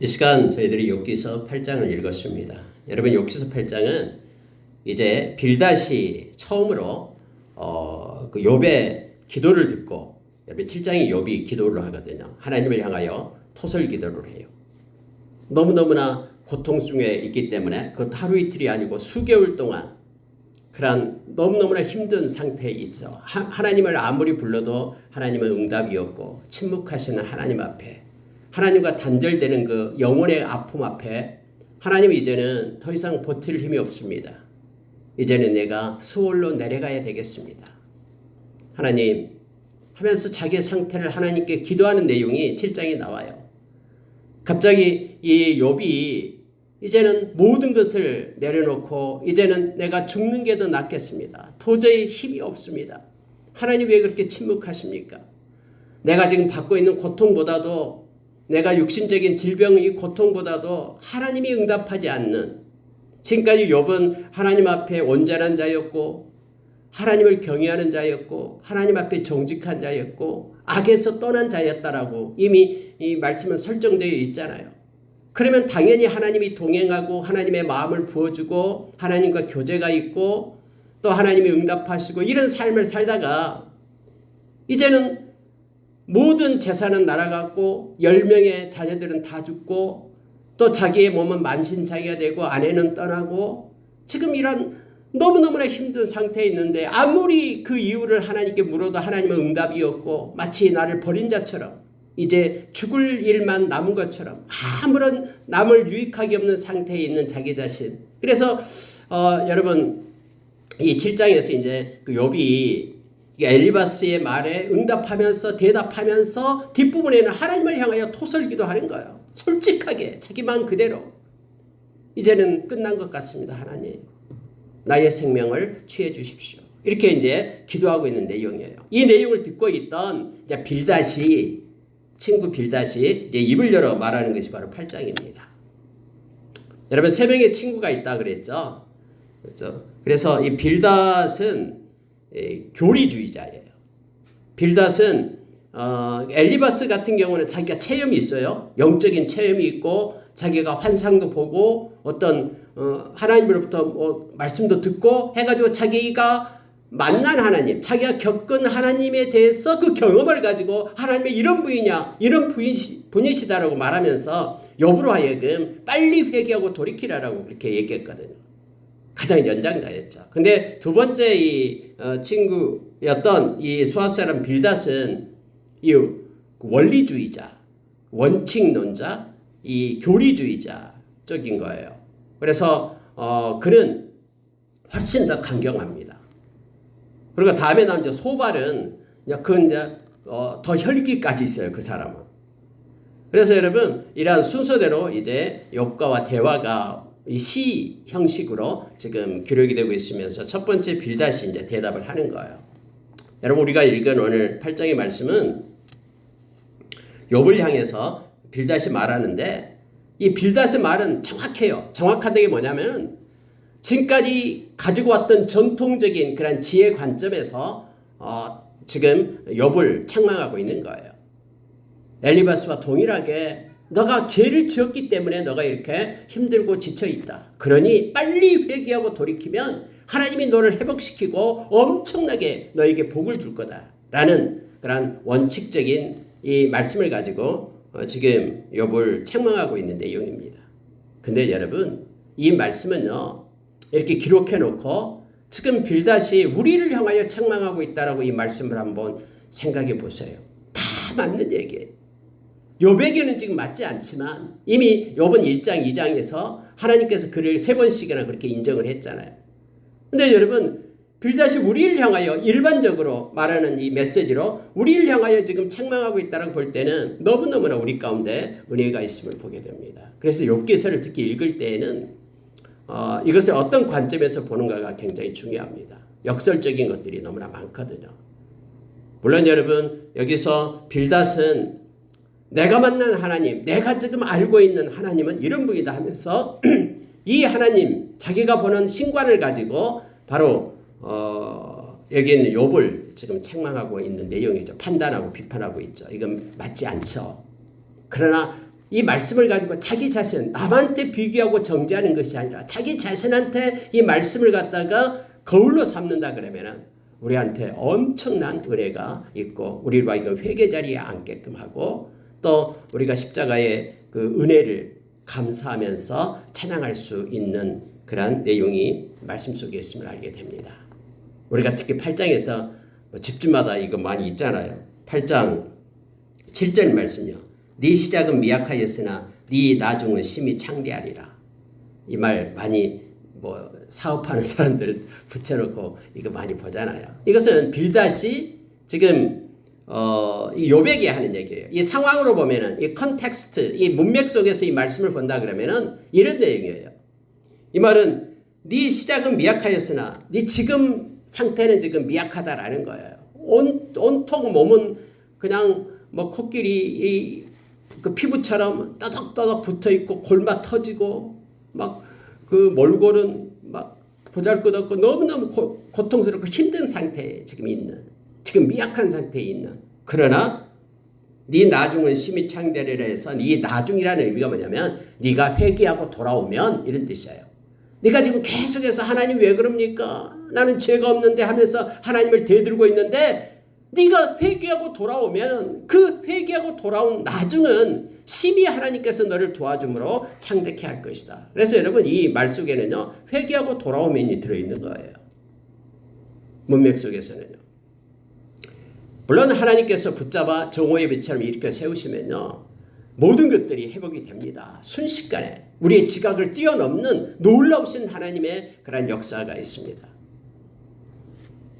이 시간 저희들이 욥기서 8장을 읽었습니다. 여러분 욥기서 8장은 이제 빌닷이 처음으로 그 욥의 기도를 듣고 여러분 7장이 욥이 기도를 하거든요. 하나님을 향하여 토설 기도를 해요. 너무너무나 고통 중에 있기 때문에 그것도 하루 이틀이 아니고 수개월 동안 그런 너무너무나 힘든 상태에 있죠. 하나님을 아무리 불러도 하나님은 응답이 없고 침묵하시는 하나님 앞에 하나님과 단절되는 그 영혼의 아픔 앞에 하나님은 이제는 더 이상 버틸 힘이 없습니다. 이제는 내가 스올로 내려가야 되겠습니다. 하나님 하면서 자기의 상태를 하나님께 기도하는 내용이 7장에 나와요. 갑자기 이 욥이 이제는 모든 것을 내려놓고 이제는 내가 죽는 게 더 낫겠습니다. 도저히 힘이 없습니다. 하나님 왜 그렇게 침묵하십니까? 내가 지금 받고 있는 고통보다도 내가 육신적인 질병의 고통보다도 하나님이 응답하지 않는, 지금까지 욥은 하나님 앞에 온전한 자였고 하나님을 경외하는 자였고 하나님 앞에 정직한 자였고 악에서 떠난 자였다라고 이미 이 말씀은 설정되어 있잖아요. 그러면 당연히 하나님이 동행하고 하나님의 마음을 부어주고 하나님과 교제가 있고 또 하나님이 응답하시고 이런 삶을 살다가 이제는 모든 재산은 날아갔고 10명의 자녀들은 다 죽고 또 자기의 몸은 만신창이가 되고 아내는 떠나고 지금 이런 너무너무나 힘든 상태에 있는데 아무리 그 이유를 하나님께 물어도 하나님은 응답이 없고 마치 나를 버린 자처럼 이제 죽을 일만 남은 것처럼 아무런 남을 유익하기 없는 상태에 있는 자기 자신. 그래서 여러분 이 7장에서 이제 그 욥이 엘리바스의 말에 응답하면서 대답하면서 뒷부분에는 하나님을 향하여 토설기도 하는 거예요. 솔직하게 자기 마음 그대로. 이제는 끝난 것 같습니다. 하나님 나의 생명을 취해 주십시오. 이렇게 이제 기도하고 있는 내용이에요. 이 내용을 듣고 있던 이제 빌닷이 친구 빌닷이 이제 입을 열어 말하는 것이 바로 8장입니다. 여러분 3명의 친구가 있다 그랬죠. 그렇죠? 그래서 이 빌닷은 교리주의자예요. 빌닷은 엘리바스 같은 경우는 자기가 체험이 있어요. 영적인 체험이 있고 자기가 환상도 보고 어떤 하나님으로부터 말씀도 듣고 해가지고 자기가 만난 하나님, 자기가 겪은 하나님에 대해서 그 경험을 가지고 하나님의 이런 분이냐, 이런 분이시다라고 말하면서 욥으로 하여금 빨리 회개하고 돌이키라라고 그렇게 얘기했거든요. 가장 연장자였죠. 근데 두 번째 이 친구였던 이 수아 사람 빌닷은 이 원리주의자, 원칙론자, 이 교리주의자 쪽인 거예요. 그래서 그는 훨씬 더 강경합니다. 그리고 다음에 나온 이제 소발은 그건 이제 더 혈기까지 있어요. 그 사람은. 그래서 여러분 이러한 순서대로 이제 욥과와 대화가 이 시 형식으로 지금 기록이 되고 있으면서 첫 번째 빌닷이 이제 대답을 하는 거예요. 여러분 우리가 읽은 오늘 8장의 말씀은 욥을 향해서 빌닷이 말하는데 이 빌닷의 말은 정확해요. 정확한 게 뭐냐면 지금까지 가지고 왔던 전통적인 그런 지혜 관점에서 지금 욥을 책망하고 있는 거예요. 엘리바스와 동일하게 너가 죄를 지었기 때문에 너가 이렇게 힘들고 지쳐있다. 그러니 빨리 회개하고 돌이키면 하나님이 너를 회복시키고 엄청나게 너에게 복을 줄 거다. 라는 그런 원칙적인 이 말씀을 가지고 지금 욥을 책망하고 있는 내용입니다. 근데 여러분 이 말씀은요. 이렇게 기록해 놓고 지금 빌닷이 우리를 향하여 책망하고 있다라고 이 말씀을 한번 생각해 보세요. 다 맞는 얘기예요. 욥에게는 지금 맞지 않지만 이미 욥은 1장 2장에서 하나님께서 그를 3번씩이나 그렇게 인정을 했잖아요. 근데 여러분 빌닷이 우리를 향하여 일반적으로 말하는 이 메시지로 우리를 향하여 지금 책망하고 있다고 볼 때는 너무너무나 우리 가운데 은혜가 있음을 보게 됩니다. 그래서 욥기서를 특히 읽을 때에는 이것을 어떤 관점에서 보는가가 굉장히 중요합니다. 역설적인 것들이 너무나 많거든요. 물론 여러분 여기서 빌닷은 내가 만난 하나님, 내가 지금 알고 있는 하나님은 이런 분이다 하면서 이 하나님 자기가 보는 신관을 가지고 바로 여기 있는 욥을 지금 책망하고 있는 내용이죠. 판단하고 비판하고 있죠. 이건 맞지 않죠. 그러나 이 말씀을 가지고 자기 자신, 남한테 비교하고 정죄하는 것이 아니라 자기 자신한테 이 말씀을 갖다가 거울로 삼는다 그러면은 우리한테 엄청난 은혜가 있고 우리로 하여금 회개 자리에 앉게끔 하고 또 우리가 십자가의 그 은혜를 감사하면서 찬양할 수 있는 그런 내용이 말씀 속에 있음을 알게 됩니다. 우리가 특히 8장에서 집주마다 이거 많이 있잖아요. 8장 7절 말씀이요. 네 시작은 미약하였으나 네 나중은 심히 창대하리라. 이 말 많이 사업하는 사람들 붙여놓고 이거 많이 보잖아요. 이것은 빌닷이 지금 이 요백이 하는 얘기예요. 이 상황으로 보면은 이 컨텍스트, 이 문맥 속에서 이 말씀을 본다 그러면은 이런 내용이에요. 이 말은 네 시작은 미약하였으나 네 지금 상태는 지금 미약하다라는 거예요. 온통 몸은 그냥 코끼리 그 피부처럼 떠덕떠덕 붙어 있고 골마 터지고 막 그 몰골은 막 보잘것없고 너무너무 고통스럽고 힘든 상태에 지금 미약한 상태에 있는 그러나 네 나중은 심히 창대하리라 해서 네 나중이라는 의미가 뭐냐면 네가 회개하고 돌아오면 이런 뜻이에요. 네가 지금 계속해서 하나님 왜 그럽니까? 나는 죄가 없는데 하면서 하나님을 대들고 있는데 네가 회개하고 돌아오면 그 회개하고 돌아온 나중은 심히 하나님께서 너를 도와줌으로 창대케 할 것이다. 그래서 여러분 이 말 속에는요 회개하고 돌아오면이 들어있는 거예요. 문맥 속에서는요. 물론 하나님께서 붙잡아 정오의 빛처럼 일으켜 세우시면요 모든 것들이 회복이 됩니다. 순식간에 우리의 지각을 뛰어넘는 놀라우신 하나님의 그런 역사가 있습니다.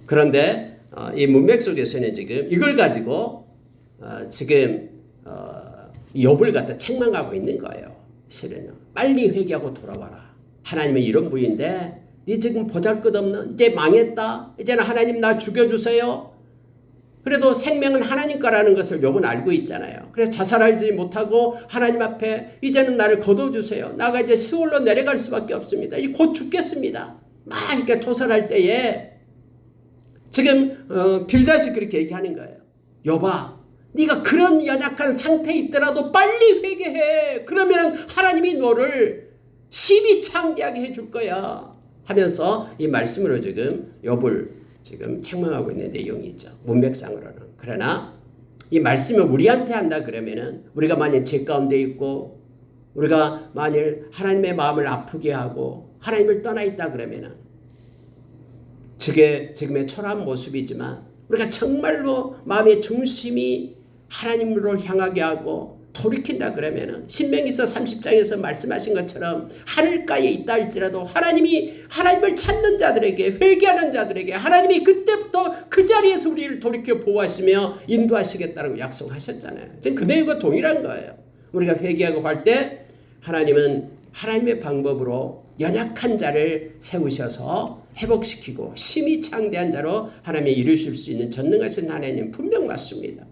그런데 이 문맥 속에서는 지금 이걸 가지고 지금 욥을 갖다 책망하고 있는 거예요. 실은요. 빨리 회개하고 돌아와라. 하나님은 이런 분인데 네 지금 보잘것없는 이제 망했다. 이제는 하나님 나 죽여주세요. 그래도 생명은 하나님 거라는 것을 욥은 알고 있잖아요. 그래서 자살하지 못하고 하나님 앞에 이제는 나를 거둬주세요. 나가 이제 시올로 내려갈 수밖에 없습니다. 곧 죽겠습니다. 막 이렇게 토설할 때에 지금 빌닷이 그렇게 얘기하는 거예요. 욥아, 네가 그런 연약한 상태에 있더라도 빨리 회개해. 그러면 하나님이 너를 심히 창대하게 해줄 거야. 하면서 이 말씀으로 지금 욥을 지금 책망하고 있는 내용이 있죠. 문맥상으로는. 그러나 이 말씀을 우리한테 한다 그러면은 우리가 만약 죄 가운데 있고 우리가 만일 하나님의 마음을 아프게 하고 하나님을 떠나 있다 그러면은 저게 지금의 초라한 모습이지만 우리가 정말로 마음의 중심이 하나님으로 향하게 하고 돌이킨다 그러면은 신명기서 30장에서 말씀하신 것처럼 하늘가에 있다 할지라도 하나님을 찾는 자들에게 회개하는 자들에게 하나님이 그때부터 그 자리에서 우리를 돌이켜 보호하시며 인도하시겠다고 약속하셨잖아요. 그 내용과 동일한 거예요. 우리가 회개하고 갈 때 하나님은 하나님의 방법으로 연약한 자를 세우셔서 회복시키고 심히 창대한 자로 하나님이 이루실 수 있는 전능하신 하나님 분명 맞습니다.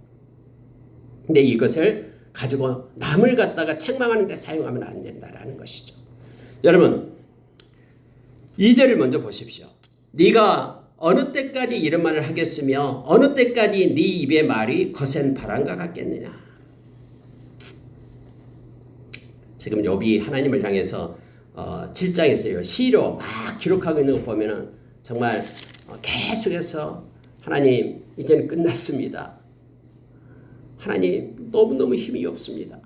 근데 이것을 가지고 남을 갖다가 책망하는 데 사용하면 안 된다라는 것이죠. 여러분 2절을 먼저 보십시오. 네가 어느 때까지 이런 말을 하겠으며 어느 때까지 네 입의 말이 거센 바람과 같겠느냐. 지금 욥이 하나님을 향해서 7장에서요 시로 막 기록하고 있는 거 보면은 정말 계속해서 하나님 이제는 끝났습니다. 하나님 너무너무 힘이 없습니다.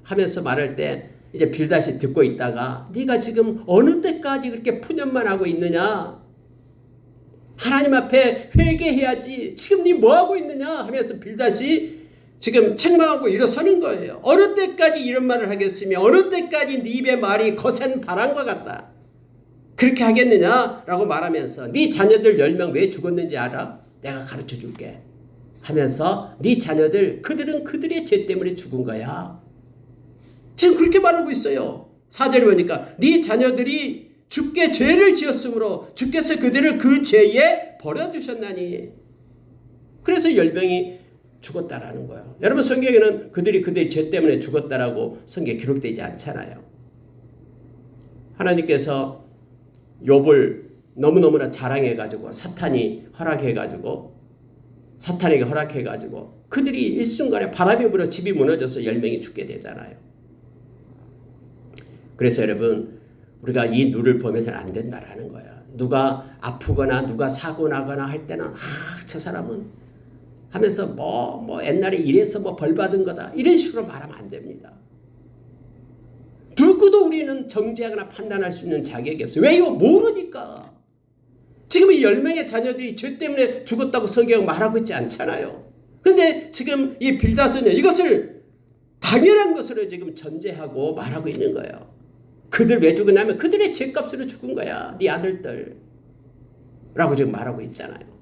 하면서 말할 때 이제 빌닷이 듣고 있다가 네가 지금 어느 때까지 그렇게 푸념만 하고 있느냐. 하나님 앞에 회개해야지. 지금 네 뭐하고 있느냐 하면서 빌닷이 지금 책망하고 일어서는 거예요. 어느 때까지 이런 말을 하겠으며 어느 때까지 네 입의 말이 거센 바람과 같다. 그렇게 하겠느냐라고 말하면서 네 자녀들 10명 왜 죽었는지 알아? 내가 가르쳐 줄게. 하면서 네 자녀들 그들은 그들의 죄 때문에 죽은 거야. 지금 그렇게 말하고 있어요. 4절에 보니까 네 자녀들이 주께 죄를 지었으므로 주께서 그들을 그 죄에 버려두셨나니. 그래서 10명이 죽었다라는 거예요. 여러분 성경에는 그들의 죄 때문에 죽었다라고 성경에 기록되지 않잖아요. 하나님께서 욥을 너무너무나 자랑해가지고 사탄에게 허락해가지고 그들이 일순간에 바람이 불어 집이 무너져서 10명이 죽게 되잖아요. 그래서 여러분 우리가 이 누를 범해서는 안 된다라는 거야. 누가 아프거나 누가 사고 나거나 할 때는 저 사람은 하면서 뭐 옛날에 이래서 뭐 벌 받은 거다 이런 식으로 말하면 안 됩니다. 누구도 우리는 정죄하거나 판단할 수 있는 자격이 없어요. 왜요? 모르니까. 지금 이 10명의 자녀들이 죄 때문에 죽었다고 성경은 말하고 있지 않잖아요. 근데 지금 이 빌닷은 이것을 당연한 것으로 지금 전제하고 말하고 있는 거예요. 그들 왜 죽었냐면 그들의 죄값으로 죽은 거야. 네 아들들. 라고 지금 말하고 있잖아요.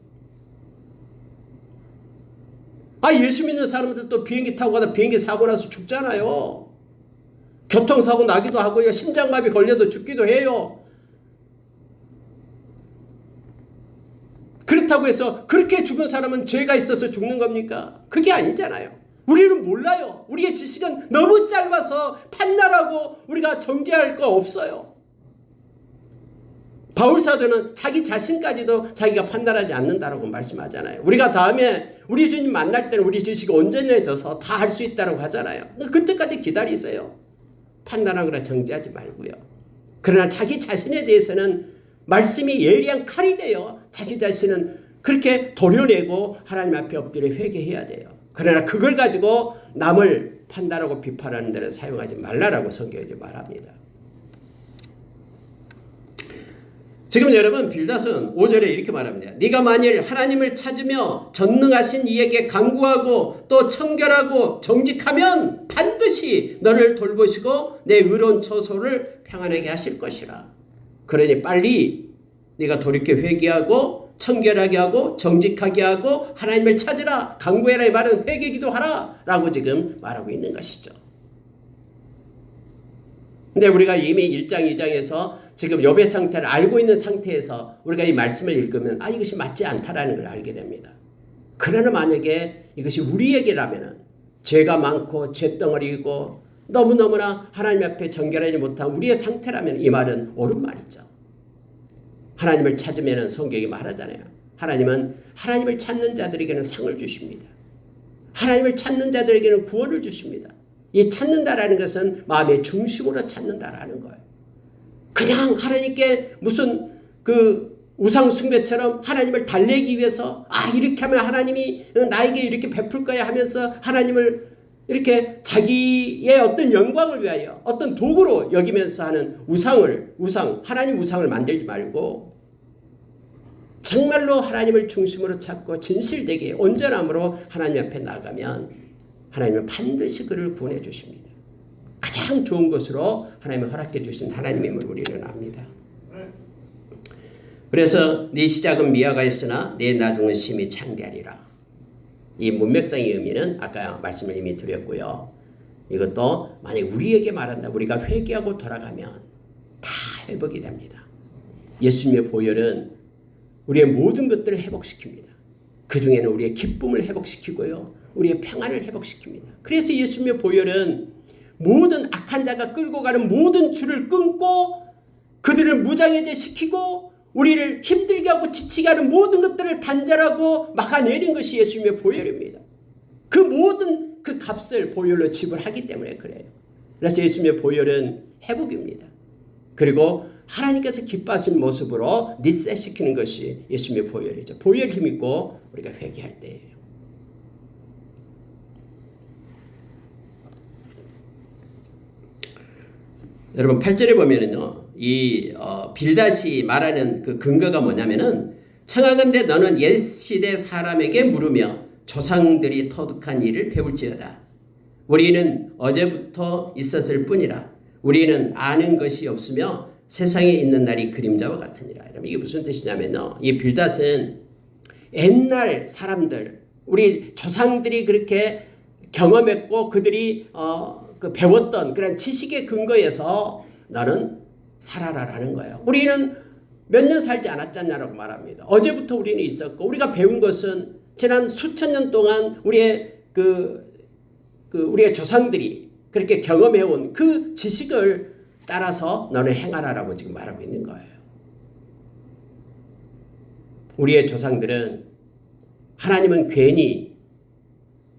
예수 믿는 사람들도 비행기 타고 가다 비행기 사고 나서 죽잖아요. 교통사고 나기도 하고요. 심장마비 걸려도 죽기도 해요. 그렇다고 해서 그렇게 죽은 사람은 죄가 있어서 죽는 겁니까? 그게 아니잖아요. 우리는 몰라요. 우리의 지식은 너무 짧아서 판단하고 우리가 정죄할 거 없어요. 바울사도는 자기 자신까지도 자기가 판단하지 않는다라고 말씀하잖아요. 우리가 다음에 우리 주님 만날 때는 우리 지식이 온전해져서 다 할 수 있다고 하잖아요. 그때까지 기다리세요. 판단하거나 정죄하지 말고요. 그러나 자기 자신에 대해서는 말씀이 예리한 칼이 돼요. 자기 자신은 그렇게 도려내고 하나님 앞에 엎드려 회개해야 돼요. 그러나 그걸 가지고 남을 판단하고 비판하는 데는 사용하지 말라라고 성경이 말합니다. 지금 여러분 빌닷은 5절에 이렇게 말합니다. 네가 만일 하나님을 찾으며 전능하신 이에게 간구하고 또 청결하고 정직하면 반드시 너를 돌보시고 내 의로운 처소를 평안하게 하실 것이라. 그러니 빨리 네가 돌이켜 회개하고 청결하게 하고 정직하게 하고 하나님을 찾으라. 간구해라. 이 말은 회개기도 하라 라고 지금 말하고 있는 것이죠. 근데 우리가 이미 1장 2장에서 지금 욥의 상태를 알고 있는 상태에서 우리가 이 말씀을 읽으면 이것이 맞지 않다라는 걸 알게 됩니다. 그러나 만약에 이것이 우리에게라면 죄가 많고 죄덩어리이고 너무너무나 하나님 앞에 정결하지 못한 우리의 상태라면 이 말은 옳은 말이죠. 하나님을 찾으면 성경이 말하잖아요. 하나님은 하나님을 찾는 자들에게는 상을 주십니다. 하나님을 찾는 자들에게는 구원을 주십니다. 이 찾는다라는 것은 마음의 중심으로 찾는다라는 거예요. 그냥 하나님께 무슨 우상 숭배처럼 하나님을 달래기 위해서 이렇게 하면 하나님이 나에게 이렇게 베풀 거야 하면서 하나님을 이렇게 자기의 어떤 영광을 위하여 어떤 도구로 여기면서 하는 하나님 우상을 만들지 말고 정말로 하나님을 중심으로 찾고 진실되게 온전함으로 하나님 앞에 나가면 하나님은 반드시 그를 구원해 주십니다. 가장 좋은 것으로 하나님이 허락해 주신 하나님임을 우리는 압니다. 그래서 네 시작은 미화가 있으나 네 나중은 심히 창대하리라. 이 문맥상의 의미는 아까 말씀을 이미 드렸고요. 이것도 만약 우리에게 말한다. 우리가 회개하고 돌아가면 다 회복이 됩니다. 예수님의 보혈은 우리의 모든 것들을 회복시킵니다. 그 중에는 우리의 기쁨을 회복시키고요. 우리의 평안을 회복시킵니다. 그래서 예수님의 보혈은 모든 악한 자가 끌고 가는 모든 줄을 끊고 그들을 무장해제시키고 우리를 힘들게 하고 지치게 하는 모든 것들을 단절하고 막아내린 것이 예수님의 보혈입니다. 그 모든 그 값을 보혈로 지불하기 때문에 그래요. 그래서 예수님의 보혈은 회복입니다. 그리고 하나님께서 기뻐하신 모습으로 리셋시키는 것이 예수님의 보혈이죠. 보혈 힘 있고 우리가 회개할 때예요. 여러분 8절에 보면은요. 이 빌닷이 말하는 그 근거가 뭐냐면은 청하건대 너는 옛시대 사람에게 물으며 조상들이 터득한 일을 배울지어다. 우리는 어제부터 있었을 뿐이라. 우리는 아는 것이 없으며 세상에 있는 날이 그림자와 같으니라. 이게 무슨 뜻이냐면요. 이 빌닷은 옛날 사람들, 우리 조상들이 그렇게 경험했고 그들이 배웠던 그런 지식의 근거에서 너는 살아라라는 거예요. 우리는 몇 년 살지 않았잖냐라고 말합니다. 어제부터 우리는 있었고 우리가 배운 것은 지난 수천 년 동안 우리의 우리의 조상들이 그렇게 경험해온 그 지식을 따라서 너는 행하라라고 지금 말하고 있는 거예요. 우리의 조상들은 하나님은 괜히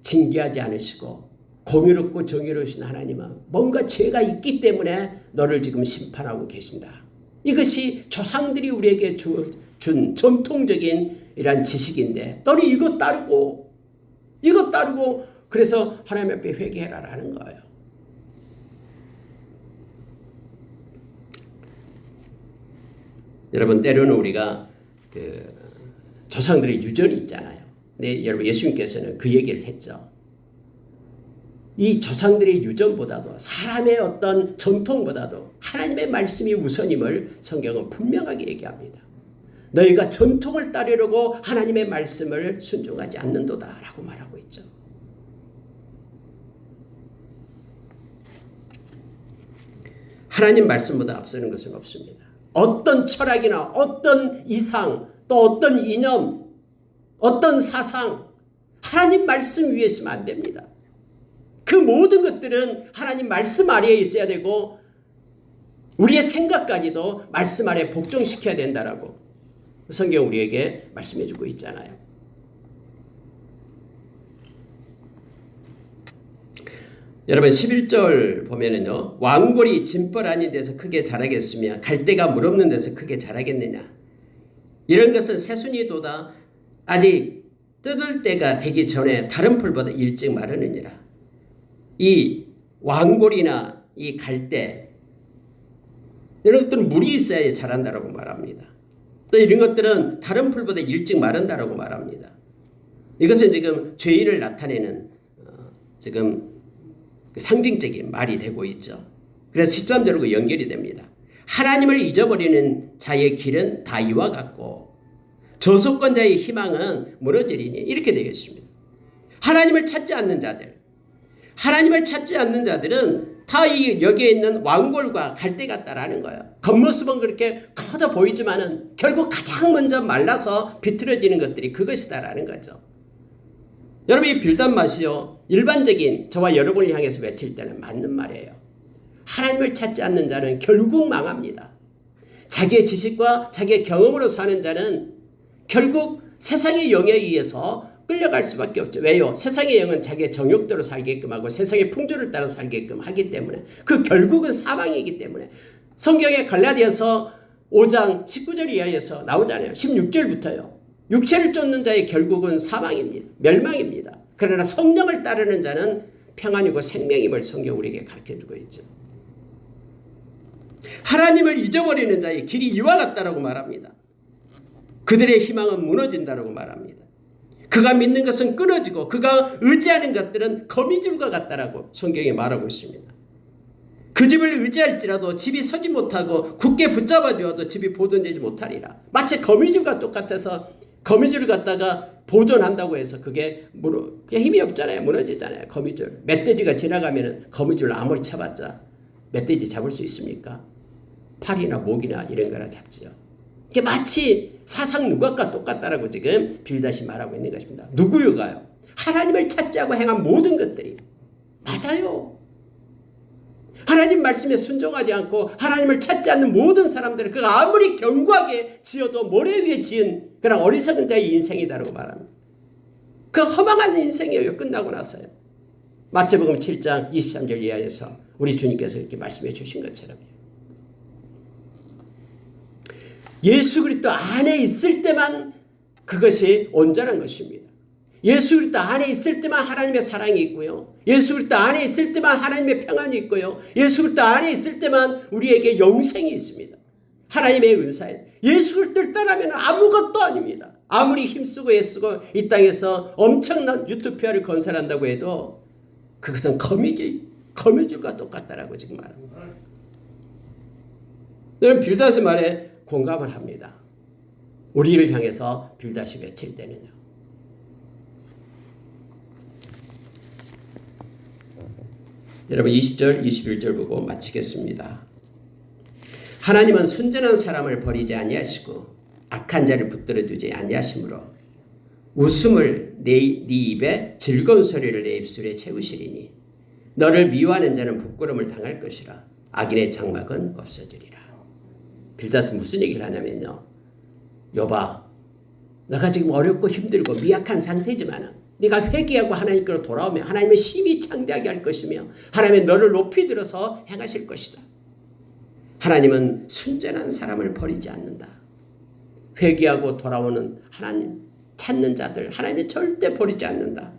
징계하지 않으시고 공의롭고 정의로우신 하나님은 뭔가 죄가 있기 때문에 너를 지금 심판하고 계신다. 이것이 조상들이 우리에게 준 전통적인 이런 지식인데 너는 이것 따르고 그래서 하나님 앞에 회개해라라는 거예요. 여러분, 때로는 우리가 조상들의 유전이 있잖아요. 근데 여러분, 예수님께서는 그 얘기를 했죠. 이 조상들의 유전보다도 사람의 어떤 전통보다도 하나님의 말씀이 우선임을 성경은 분명하게 얘기합니다. 너희가 전통을 따르려고 하나님의 말씀을 순종하지 않는도다 라고 말하고 있죠. 하나님 말씀보다 앞서는 것은 없습니다. 어떤 철학이나 어떤 이상 또 어떤 이념 어떤 사상 하나님 말씀 위에 있으면 안 됩니다. 그 모든 것들은 하나님 말씀 아래에 있어야 되고 우리의 생각까지도 말씀 아래에 복종시켜야 된다라고 성경 우리에게 말씀해 주고 있잖아요. 여러분 11절 보면은요. 왕골이 짐벌 아닌 데서 크게 자라겠으며 갈대가 물 없는 데서 크게 자라겠느냐. 이런 것은 새순이 돋아 아직 뜯을 때가 되기 전에 다른 풀보다 일찍 마르느니라. 이 왕골이나 이 갈대 이런 것들은 물이 있어야 자란다라고 말합니다. 또 이런 것들은 다른 풀보다 일찍 마른다라고 말합니다. 이것은 지금 죄인을 나타내는 지금 상징적인 말이 되고 있죠. 그래서 13절과 연결이 됩니다. 하나님을 잊어버리는 자의 길은 다 이와 같고 저속권자의 희망은 무너지리니 이렇게 되어 있습니다. 하나님을 찾지 않는 자들은 다 여기에 있는 왕골과 갈대 같다라는 거예요. 겉모습은 그렇게 커져 보이지만은 결국 가장 먼저 말라서 비틀어지는 것들이 그것이다라는 거죠. 여러분 이 빌단 맛이요. 일반적인 저와 여러분을 향해서 외칠 때는 맞는 말이에요. 하나님을 찾지 않는 자는 결국 망합니다. 자기의 지식과 자기의 경험으로 사는 자는 결국 세상의 영에 의해서 끌려갈 수밖에 없죠. 왜요? 세상의 영은 자기의 정욕대로 살게끔 하고 세상의 풍조를 따라 살게끔 하기 때문에 그 결국은 사망이기 때문에 성경의 갈라디아서 5장 19절 이하에서 나오잖아요. 16절부터요. 육체를 쫓는 자의 결국은 사망입니다. 멸망입니다. 그러나 성령을 따르는 자는 평안이고 생명임을 성경 우리에게 가르쳐주고 있죠. 하나님을 잊어버리는 자의 길이 이와 같다라고 말합니다. 그들의 희망은 무너진다라고 말합니다. 그가 믿는 것은 끊어지고 그가 의지하는 것들은 거미줄과 같다라고 성경이 말하고 있습니다. 그 집을 의지할지라도 집이 서지 못하고 굳게 붙잡아 두어도 집이 보존되지 못하리라. 마치 거미줄과 똑같아서 거미줄을 갖다가 보존한다고 해서 그게 힘이 없잖아요. 무너지잖아요. 거미줄. 멧돼지가 지나가면 거미줄 아무리 쳐봤자 멧돼지 잡을 수 있습니까? 팔이나 목이나 이런 거나 잡지요. 이게 마치 사상 누각과 똑같다라고 지금 빌닷이 말하고 있는 것입니다. 누구요가요? 하나님을 찾지 않고 행한 모든 것들이 맞아요. 하나님 말씀에 순종하지 않고 하나님을 찾지 않는 모든 사람들은 그가 아무리 견고하게 지어도 모래 위에 지은 그런 어리석은 자의 인생이다라고 말합니다. 그 허망한 인생이에요. 끝나고 나서요. 마태복음 7장 23절 이하에서 우리 주님께서 이렇게 말씀해 주신 것처럼요. 예수 그리스도 안에 있을 때만 그것이 온전한 것입니다. 예수 그리스도 안에 있을 때만 하나님의 사랑이 있고요. 예수 그리스도 안에 있을 때만 하나님의 평안이 있고요. 예수 그리스도 안에 있을 때만 우리에게 영생이 있습니다. 하나님의 은사에 예수 그리스도를 떠나면 아무것도 아닙니다. 아무리 힘쓰고 애쓰고 이 땅에서 엄청난 유토피아를 건설한다고 해도 그것은 거미줄과 똑같다라고 지금 말합니다. 여러분 빌닷의 말에 공감을 합니다. 우리를 향해서 빌닷이 외칠 때는요. 여러분 20절 21절 보고 마치겠습니다. 하나님은 순전한 사람을 버리지 아니하시고 악한 자를 붙들어 주지 아니하시므로 웃음을 네 입에 즐거운 소리를 내 입술에 채우시리니 너를 미워하는 자는 부끄러움을 당할 것이라 악인의 장막은 없어지리라. 빌닷은 무슨 얘기를 하냐면요. 여봐, 너가 지금 어렵고 힘들고 미약한 상태지만 네가 회개하고 하나님께로 돌아오면 하나님은 심히 창대하게 할 것이며 하나님은 너를 높이 들어서 행하실 것이다. 하나님은 순전한 사람을 버리지 않는다. 회개하고 돌아오는 하나님 찾는 자들 하나님은 절대 버리지 않는다.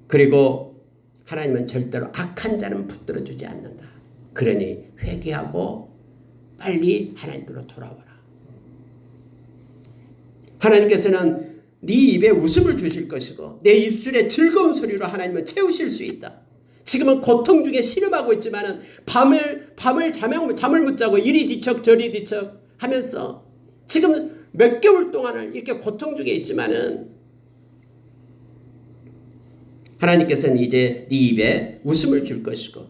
그리고 하나님은 절대로 악한 자는 붙들어 주지 않는다. 그러니 회개하고 빨리 하나님께로 돌아와라. 하나님께서는 네 입에 웃음을 주실 것이고 내 입술에 즐거운 소리로 하나님은 채우실 수 있다. 지금은 고통 중에 신음하고 있지만은 밤을 잠을 못 자고 이리 뒤척 저리 뒤척 하면서 지금 몇 개월 동안을 이렇게 고통 중에 있지만은 하나님께서는 이제 네 입에 웃음을 줄 것이고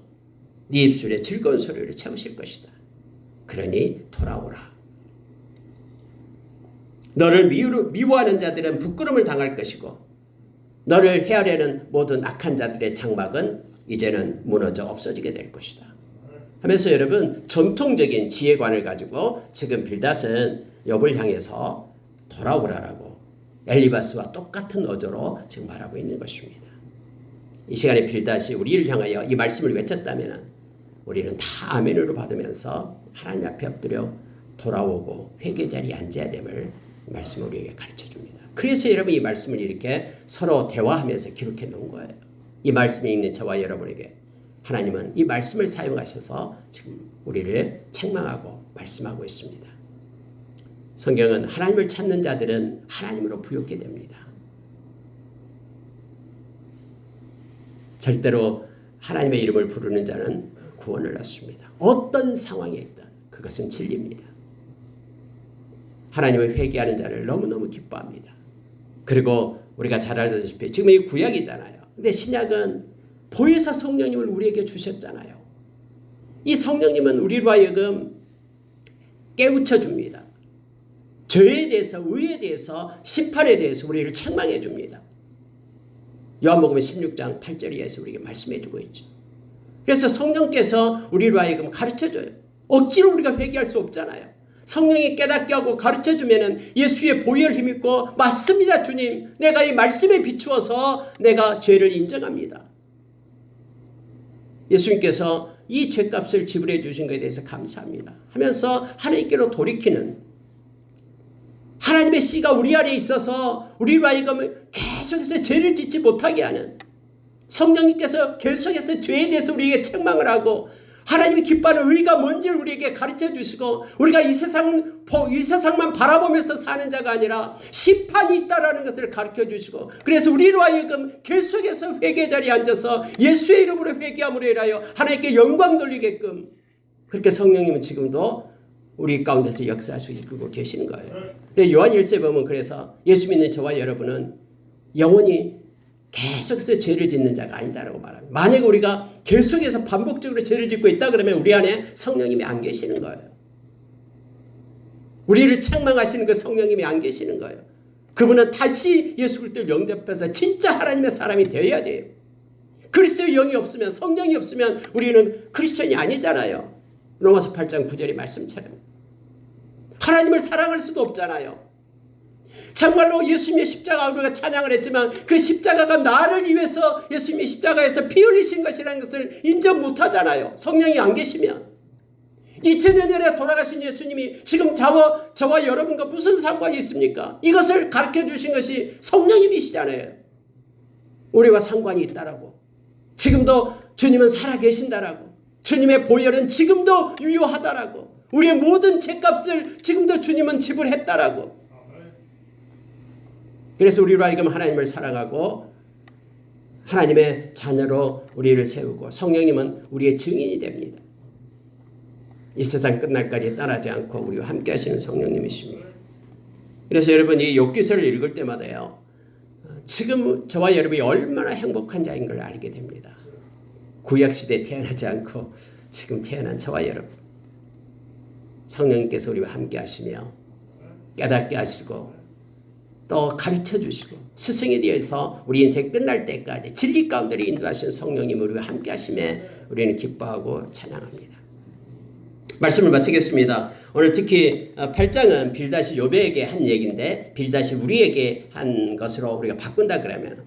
네 입술에 즐거운 소리를 채우실 것이다. 그러니 돌아오라. 너를 미워하는 자들은 부끄러움을 당할 것이고 너를 헤아려는 모든 악한 자들의 장막은 이제는 무너져 없어지게 될 것이다. 하면서 여러분 전통적인 지혜관을 가지고 지금 빌닷은 욥을 향해서 돌아오라라고 엘리바스와 똑같은 어조로 지금 말하고 있는 것입니다. 이 시간에 빌닷이 우리를 향하여 이 말씀을 외쳤다면 우리는 다 아멘으로 받으면서 하나님 앞에 엎드려 돌아오고 회개 자리에 앉아야 됨을 말씀을 우리에게 가르쳐 줍니다. 그래서 여러분 이 말씀을 이렇게 서로 대화하면서 기록해 놓은 거예요. 이 말씀에 있는 저와 여러분에게 하나님은 이 말씀을 사용하셔서 지금 우리를 책망하고 말씀하고 있습니다. 성경은 하나님을 찾는 자들은 하나님으로 부욕게 됩니다. 절대로 하나님의 이름을 부르는 자는 구원을 얻습니다. 어떤 상황에 있든 그것은 진리입니다. 하나님을 회개하는 자를 너무너무 기뻐합니다. 그리고 우리가 잘 알다시피 지금 이 구약이잖아요. 근데 신약은 보혜사 성령님을 우리에게 주셨잖아요. 이 성령님은 우리로 하여금 깨우쳐 줍니다. 죄에 대해서 의에 대해서 심판에 대해서 우리를 책망해 줍니다. 요한복음 16장 8절 이하에서 우리에게 말씀해 주고 있죠. 그래서 성령께서 우리로 하여금 가르쳐줘요. 억지로 우리가 회개할 수 없잖아요. 성령이 깨닫게 하고 가르쳐주면 예수의 보혈 힘있고 맞습니다 주님. 내가 이 말씀에 비추어서 내가 죄를 인정합니다. 예수님께서 이 죄값을 지불해 주신 것에 대해서 감사합니다 하면서 하나님께로 돌이키는 하나님의 씨가 우리 안에 있어서 우리로 하여금 계속해서 죄를 짓지 못하게 하는 성령님께서 계속해서 죄에 대해서 우리에게 책망을 하고 하나님이 기뻐하는 의가 뭔지를 우리에게 가르쳐 주시고 우리가 이 세상만 바라보면서 사는 자가 아니라 심판이 있다라는 것을 가르쳐 주시고 그래서 우리로 하여금 계속해서 회개 자리에 앉아서 예수의 이름으로 회개함으로 인하여 하나님께 영광 돌리게끔 그렇게 성령님은 지금도 우리 가운데서 역사하시고 이끌고 계시는 거예요. 요한 1서에 보면 그래서 예수 믿는 저와 여러분은 영원히 계속해서 죄를 짓는 자가 아니다라고 말합니다. 만약에 우리가 계속해서 반복적으로 죄를 짓고 있다 그러면 우리 안에 성령님이 안 계시는 거예요. 우리를 책망하시는 그 성령님이 안 계시는 거예요. 그분은 다시 예수 그리스도를 영접해서 진짜 하나님의 사람이 되어야 돼요. 그리스도의 영이 없으면 성령이 없으면 우리는 크리스천이 아니잖아요. 로마서 8장 9절의 말씀처럼 하나님을 사랑할 수도 없잖아요. 정말로 예수님의 십자가 우리가 찬양을 했지만 그 십자가가 나를 위해서 예수님의 십자가에서 피 흘리신 것이라는 것을 인정 못하잖아요. 성령이 안 계시면. 2000년 전에 돌아가신 예수님이 지금 저와 여러분과 무슨 상관이 있습니까? 이것을 가르쳐 주신 것이 성령님이시잖아요. 우리와 상관이 있다라고. 지금도 주님은 살아계신다라고. 주님의 보혈은 지금도 유효하다라고. 우리의 모든 죄값을 지금도 주님은 지불했다라고. 그래서 우리로 하여금 하나님을 사랑하고 하나님의 자녀로 우리를 세우고 성령님은 우리의 증인이 됩니다. 이 세상 끝날까지 떠나지 않고 우리와 함께 하시는 성령님이십니다. 그래서 여러분 이 욥기서를 읽을 때마다요. 지금 저와 여러분이 얼마나 행복한 자인 걸 알게 됩니다. 구약시대에 태어나지 않고 지금 태어난 저와 여러분. 성령님께서 우리와 함께 하시며 깨닫게 하시고 또 가르쳐 주시고 스승이 되어서 우리 인생 끝날 때까지 진리 가운데 인도하시는 성령님 우리와 함께 하심에 우리는 기뻐하고 찬양합니다. 말씀을 마치겠습니다. 오늘 특히 8장은 빌닷이 욥에게 한 얘기인데 빌닷이 우리에게 한 것으로 우리가 바꾼다 그러면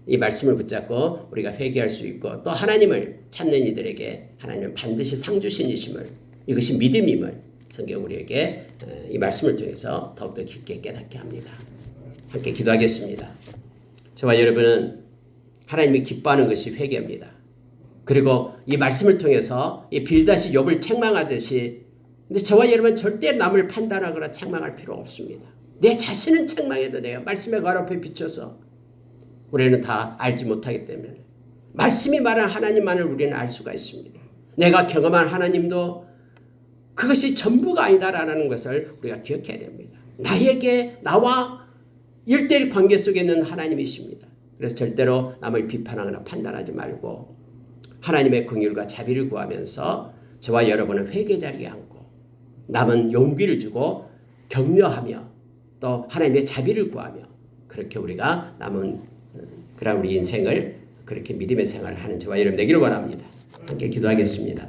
이 말씀을 붙잡고 우리가 회개할 수 있고 또 하나님을 찾는 이들에게 하나님은 반드시 상 주신이심을 이것이 믿음임을 성경 우리에게 이 말씀을 통해서 더욱더 깊게 깨닫게 합니다. 함께 기도하겠습니다. 저와 여러분은 하나님이 기뻐하는 것이 회개입니다. 그리고 이 말씀을 통해서 이 빌닷이 욥을 책망하듯이 근데 저와 여러분은 절대 남을 판단하거나 책망할 필요 없습니다. 내 자신은 책망해도 돼요. 말씀의 괄 앞에 비춰서 우리는 다 알지 못하기 때문에 말씀이 말하는 하나님만을 우리는 알 수가 있습니다. 내가 경험한 하나님도 그것이 전부가 아니다라는 것을 우리가 기억해야 됩니다. 나와 1:1 관계 속에 있는 하나님이십니다. 그래서 절대로 남을 비판하거나 판단하지 말고 하나님의 긍휼과 자비를 구하면서 저와 여러분은 회개 자리에 앉고 남은 용기를 주고 격려하며 또 하나님의 자비를 구하며 그렇게 우리가 남은 그런 우리 인생을 그렇게 믿음의 생활을 하는 저와 여러분 되기를 원합니다. 함께 기도하겠습니다.